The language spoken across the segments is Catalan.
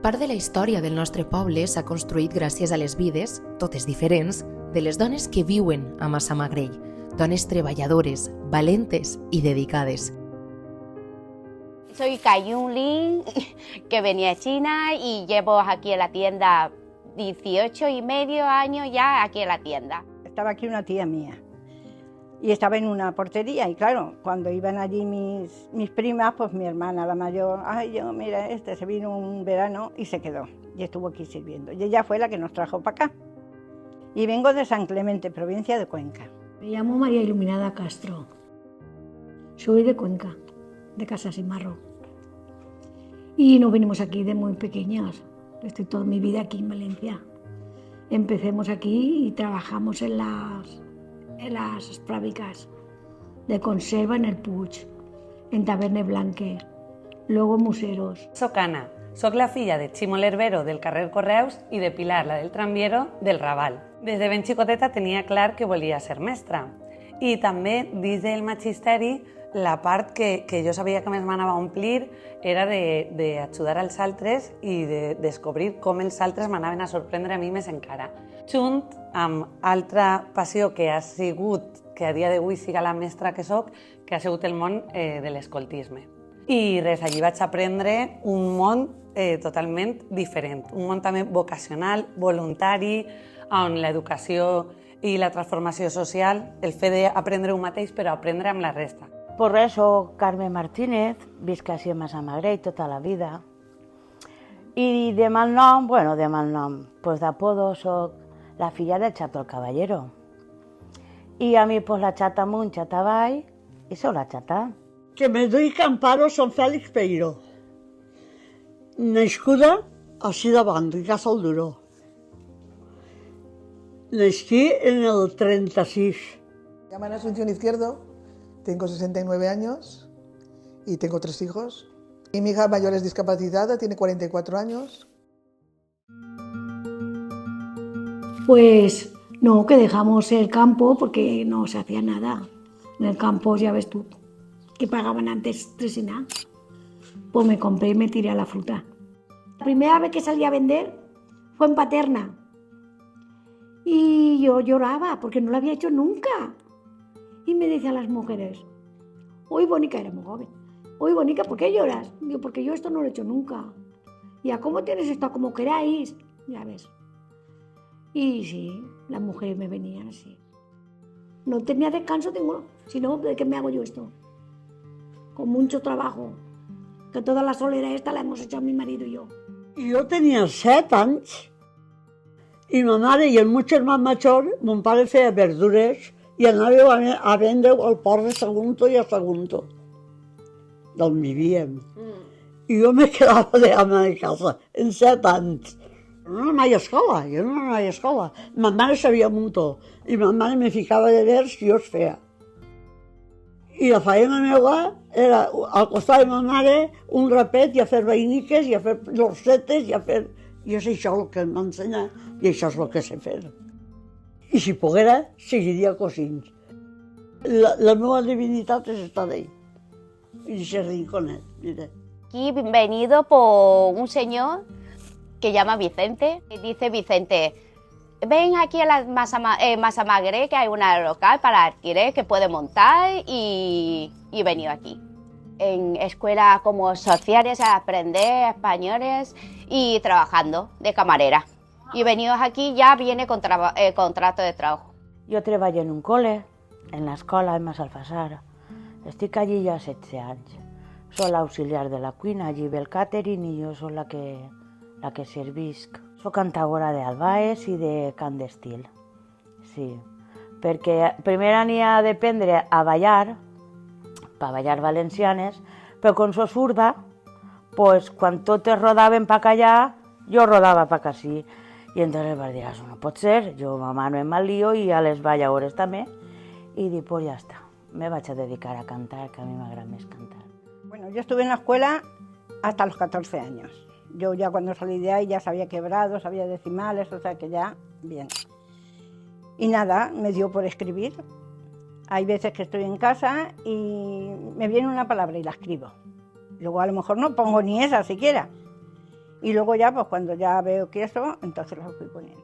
Part de la història del nostre poble s'ha construït gràcies a les vides, totes diferents, de les dones que viuen a Massamagrell, dones treballadores, valentes i dedicades. Soy Kaiyun Lin, que venía de China y llevo aquí en la tienda 18 y medio años ya aquí en la tienda. Estaba aquí una tía mía y estaba en una portería y claro, cuando iban allí mis primas, pues mi hermana, la mayor, mira, se vino un verano y se quedó y estuvo aquí sirviendo. Y ella fue la que nos trajo para acá. Y vengo de San Clemente, provincia de Cuenca. Me llamo María Iluminada Castro. Soy de Cuenca, de Casassimarro. Y nos venimos aquí de muy pequeñas. Estoy toda mi vida aquí en Valencia. Empecemos aquí y trabajamos en las fábricas de conserva en el Puig, en Taverner Blanque, luego Museros. Soc Anna, soc la filla de Ximo l'Herbero del carrer Correus i de Pilar, la del tramviero, del Raval. Des de ben xicoteta tenia clar que volia ser mestra. I també, dins del magisteri, la part que jo sabia que més m'anava a omplir era d'ajudar als altres i de descobrir com els altres m'anaven a sorprendre a mi més encara. Junt amb altra passió que ha sigut, que a dia d'avui siga la mestra que soc, que ha sigut el món de l'escoltisme. I res, allí vaig aprendre un món totalment diferent, un món també vocacional, voluntari, on l'educació i la transformació social, el fet d'aprendre un mateix però aprendre amb la resta. Pues res, soc Carme Martínez, visc així a Massamagrell tota la vida. I de malnom, pues d'apodo soc la filla del Chato el Caballero. I a mi pues la xata amunt, xata avall, i soc la xata. Que me dic Amparo Son Félix Peiro, nascuda a Sidabant, i Casa al Duró. Nací en el 36. Me llaman Asunción Izquierdo, tengo 69 años y tengo 3 hijos. Y mi hija mayor es discapacitada, tiene 44 años. Pues no, que dejamos el campo porque no se hacía nada. En el campo, ya ves tú, que pagaban antes 3 y nada. Pues me compré y me tiré a la fruta. La primera vez que salí a vender fue en Paterna. Y yo lloraba porque no lo había hecho nunca. Y me decían las mujeres, uy, Bonica, era muy joven, uy, Bonica, ¿por qué lloras? Digo, porque yo esto no lo he hecho nunca. Y a cómo tienes esto, como queráis, ya ves. Y sí, las mujeres me venían así. No tenía descanso ninguno, sino ¿de qué me hago yo esto? Con mucho trabajo, que toda la soledad esta la hemos hecho mi marido y yo. Jo tenia 7 anys i ma mare i el meu germà major, mon pare feia verdures i anàveu a vendre al port de Sagunto i a Sagunto, d'on vivíem. I jo me quedava de ama de casa, en 7 anys. No anava a escola, jo no anava a escola. Ma mare sabia un muntó i ma mare me ficava de vers i jo els feia. I la feina meva era, al costat de ma mare, un rapet i a fer vainiques i a fer llorsetes i a fer... I és això el que em va ensenyar i això és el que sé fer. I si poguera, seguiria cosint. La meva divinitat és estar ahí, en ese rinconet, mire. Aquí venido por un señor que llama Vicente. Y dice Vicente, ven aquí a la Massamagrell, que hay una local para alquiler que puede montar y he venido aquí. En escuelas como sociales a aprender españoles y trabajando de camarera. Y venidos aquí ya viene con contrato de trabajo. Jo treballo en un col·le, en l'escola en Massalfassar. Estic allí ja 16 anys. Soc l'auxiliar de la cuina, allí ve el càtering i jo soc la que servisc. Soc cantadora d'albaes i de cant d'estil. Sí, perquè primer ania d'aprendre a ballar, per ballar valencianes, però com soc surda, pues, quan totes rodaven pa allà, jo rodava pa ací. I entonces vaig dir, això no pot ser, jo m'amano en mal lío i a les balladores també. I dic, pues ja està, me vaig a dedicar a cantar, que a mi m'agrada més cantar. Bueno, yo estuve en la escuela hasta los 14 años. Yo ya cuando salí de ahí ya sabía quebrados, sabía decimales, o sea que ya, bien. Y nada, me dio por escribir. Hay veces que estoy en casa y me viene una palabra y la escribo. Luego a lo mejor no pongo ni esa siquiera. Y luego ya, pues cuando ya veo que eso, entonces los fui poniendo.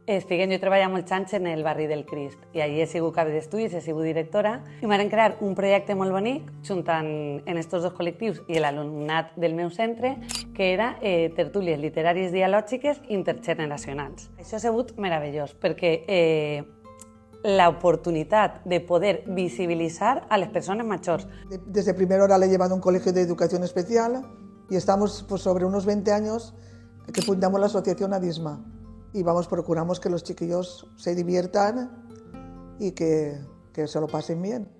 Jo treballava molts anys en el barri del Crist i allí he sigut cap d'estudis, he sigut directora i m'han crear un projecte molt bonic juntant en estos dos col·lectius i l'alumnat del meu centre que era tertúlies literàries dialògiques intergeneracionals. Això ha sigut meravellós perquè l'oportunitat de poder visibilitzar a les persones majors. Desde primera hora le he llevado a un colegio de educación especial y estamos pues, sobre unos 20 años que fundamos la asociación ADISMA. Y procuramos que los chiquillos se diviertan y que se lo pasen bien.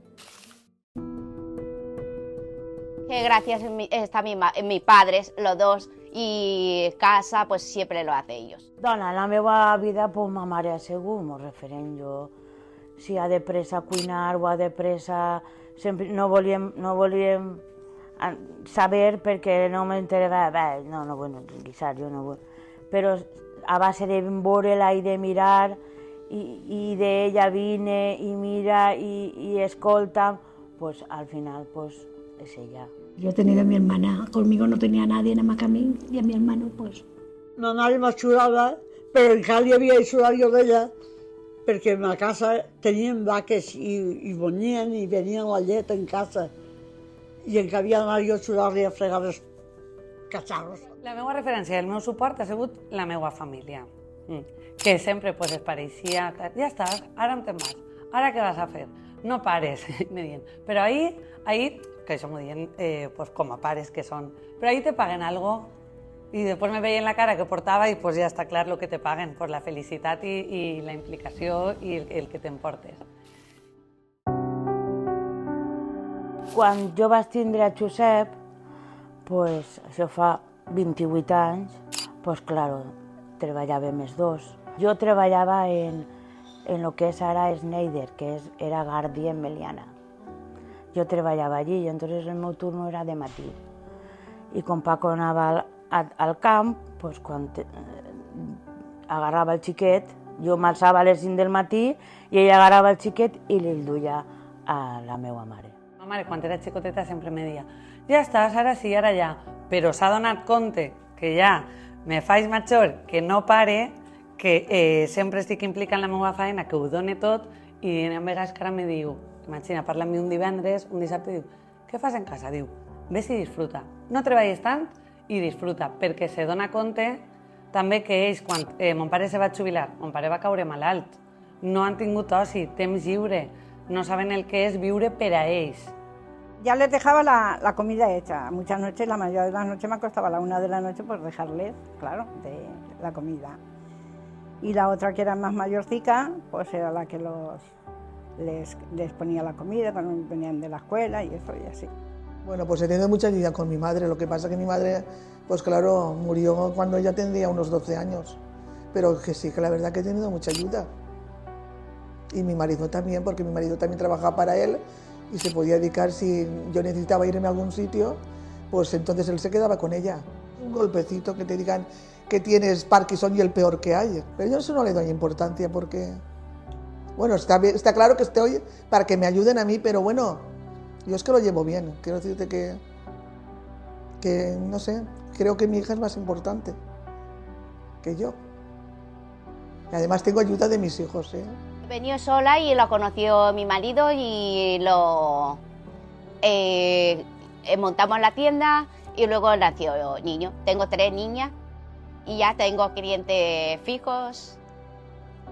Que gracias está mis padres, los dos, y casa pues siempre lo hace ellos. Dona, en la meva vida pues, ma mare ha sigut molt referent. Jo, si ha de pressa cuinar o ha de pressa... Sempre no volíem saber perquè no m'interessava... No, bueno, guisar, jo no vull. Però a base de veure-la i de mirar, i d'ella vine i mira i escolta, pues al final pues es ella. Yo he tenido a mi hermana, conmigo no tenía nadie, nada más que a mí, y a mi hermano pues... Ma mare m'ajudava, però encara hi havia ajudat jo d'ella, perquè a casa teníem vaques i venien i venien la llet en casa, i encara havia d'anar jo a ajudar-li a fregar els cacharros. La meva referència i el meu suport ha sigut la meva família, que sempre pues, es pareixia, ja estàs, ara en tens més, ara què vas a fer? No pares, me diuen. Però ahir, que això m'ho diuen pues, com a pares que són, però ahir te paguen algo i després me veien la cara que portava i pues, ja està clar el que te paguen, pues, la felicitat i la implicació i el que t'emportes. Quan jo vaig tindre a Josep, pues, això fa 28 anys, pues claro, treballàvem els dos. Jo treballava en lo que és ara Schneider, que era Gardi en Meliana. Jo treballava allí i entonces el meu turno era de matí. I com Paco anava al camp, pues quan agarrava el xiquet, jo m'alçava a les 5 del matí i ell agarrava el xiquet i li'l duia a la meva mare. Ma mare, quan era xicoteta, sempre me deia ja estàs, ara sí, ara ja, però s'ha donat compte que ja me faig major, que no pare, que sempre estic implicant en la meva feina, que ho done tot, i a vegades que ara me diu, imagina, parla amb mi un divendres, un dissabte, diu, què fas en casa? Diu, ves i disfruta. No treballes tant i disfruta, perquè se dona compte també que ells, quan mon pare se va jubilar, mon pare va caure malalt, no han tingut oci, temps lliure, no saben el que és viure per a ells. Ya les dejaba la comida hecha. Muchas noches, la mayoría de las noches me acostaba a la 1 de la noche por dejarles, claro, de la comida. Y la otra que era más mayorcica, pues era la que les ponía la comida cuando venían de la escuela y eso y así. Bueno, pues he tenido mucha ayuda con mi madre, lo que pasa que mi madre, pues claro, murió cuando ella tendría unos 12 años. Pero que sí, que la verdad que he tenido mucha ayuda. Y mi marido también, porque mi marido también trabajaba para él, y se podía dedicar, si yo necesitaba irme a algún sitio, pues entonces él se quedaba con ella. Un golpecito que te digan que tienes Parkinson y el peor que hay. Pero yo eso no le doy importancia porque, bueno, está claro que estoy para que me ayuden a mí, pero bueno, yo es que lo llevo bien. Quiero decirte que no sé, creo que mi hija es más importante que yo. Y además tengo ayuda de mis hijos, ¿eh? Venía sola y lo conoció mi marido y lo montamos la tienda y luego nació el niño. Tengo 3 niñas y ya tengo clientes fijos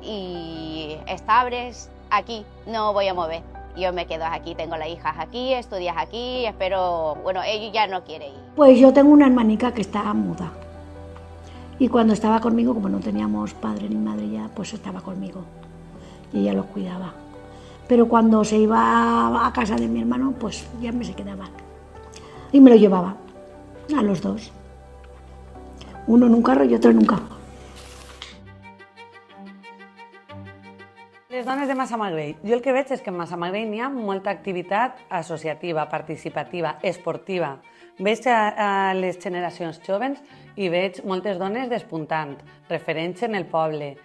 y estables aquí, no voy a mover. Yo me quedo aquí, tengo las hijas aquí, estudias aquí, espero, bueno, ella ya no quiere ir. Pues yo tengo una hermanica que está muda. Y cuando estaba conmigo, como no teníamos padre ni madre ya, pues estaba conmigo. Y ella los cuidaba. Pero cuando se iba a casa de mi hermano, pues ya me se quedaba. Y me lo llevaba, a los dos. Uno en un carro y otro en un campo. Les dones de Massamagrell. Jo el que veig és que en Massamagrell n'hi ha molta activitat associativa, participativa, esportiva. Veig a les generacions joves i veig moltes dones despuntant, referents en el poble.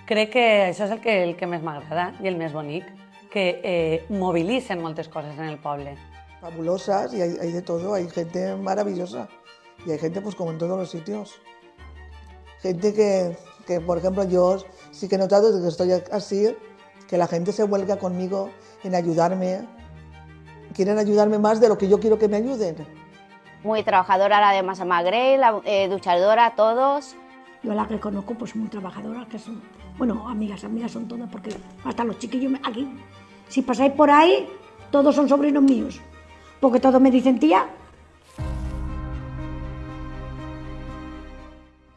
Crec que això és el que més m'agrada i el més bonic, que movilitzen moltes coses en el poble. Fabulosas y hay de todo, hay gente maravillosa. Y hay gente, pues como en todos los sitios. Gente que, por ejemplo, yo sí que he notado desde que estoy así, que la gente se vuelca conmigo en ayudarme. Quieren ayudarme más de lo que yo quiero que me ayuden. Muy trabajadora la de Massamagrell, duchadora, todos. Yo la que conozco, pues muy trabajadora, que son, bueno, amigas son todas, porque hasta los chiquillos aquí, si pasáis por ahí, todos son sobrinos míos, porque todos me dicen tía.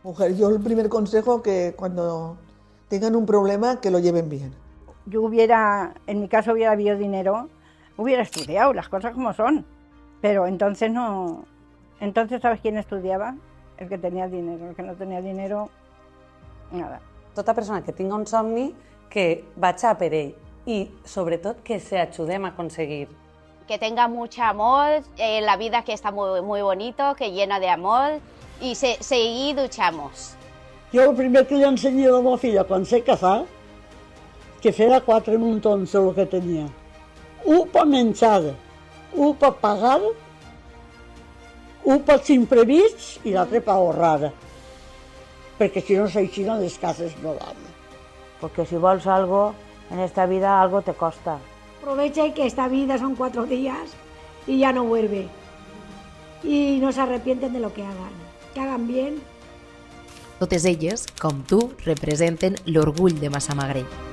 Mujer, yo el primer consejo que cuando tengan un problema, que lo lleven bien. Yo en mi caso hubiera habido dinero, hubiera estudiado las cosas como son, pero entonces no. Entonces, ¿sabes quién estudiaba? El que tenía dinero. El que no tenía dinero, nada. Tota persona que tinga un somni, que vaig a per ell i, sobretot, que se ajudem a aconseguir. Que tenga mucho amor, la vida que está muy, muy bonito, que llena de amor, y seguir duchamos. Jo el primer que li ensenyé a la meva filla quan s'he casat, que feia 4 muntons del que tenia. Un per menjar, un per pagar, un pels imprevists i l'altre per ahorrar. Perquè si no s'aixina les cases no van. Porque si vols algo, en esta vida algo te costa. Aprovecha y que esta vida son 4 días y ya no vuelve. Y no se arrepienten de lo que hagan bien. Totes elles, com tu, representen l'orgull de Massamagrell.